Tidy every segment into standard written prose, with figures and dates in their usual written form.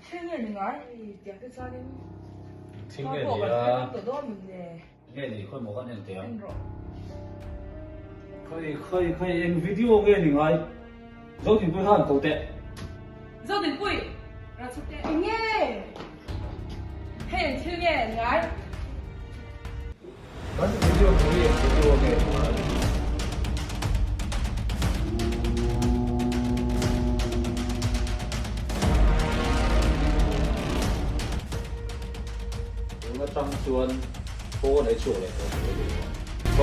听见你爱点个啥的？听见你啊，得到你呢？nghe你可以冇可能點？听着，可以 in video 嘅你愛，早點背可能到的。早点背，然后出点。听见，听见你爱。但是 video 可以 video 嘅。我當專波嚟做嚟，好。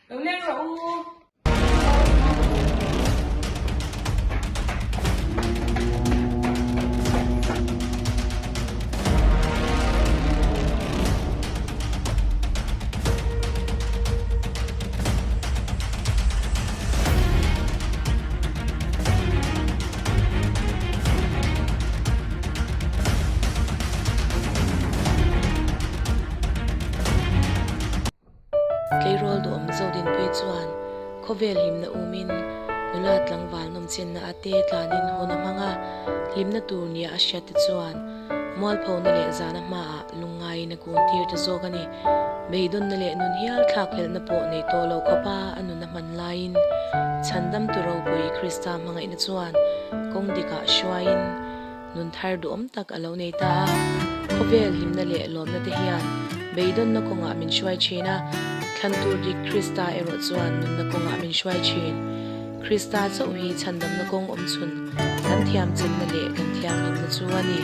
有那个屋。Kay rol do am zodin pui chuan khovel him na umin nulat langwal nom chen na ate tlanin honam hanga limna tur nia asya ti chuan mual pho na le zana ma lungai na kun tir ta zogani beidon na le nun hial thak hel na po nei to lo khapa anu na man lain chandam tu ro pui krista manga ina chuan kong dika shwain nun thar do om tak alo nei ta khovel him na le lom na te hian beidon na konga min shwai china Kantur di Krista ero chuan nun na konga min shwai chin Krista chau hi chandam na kong om chun kan thiam chen na le kan thiam hin na chuani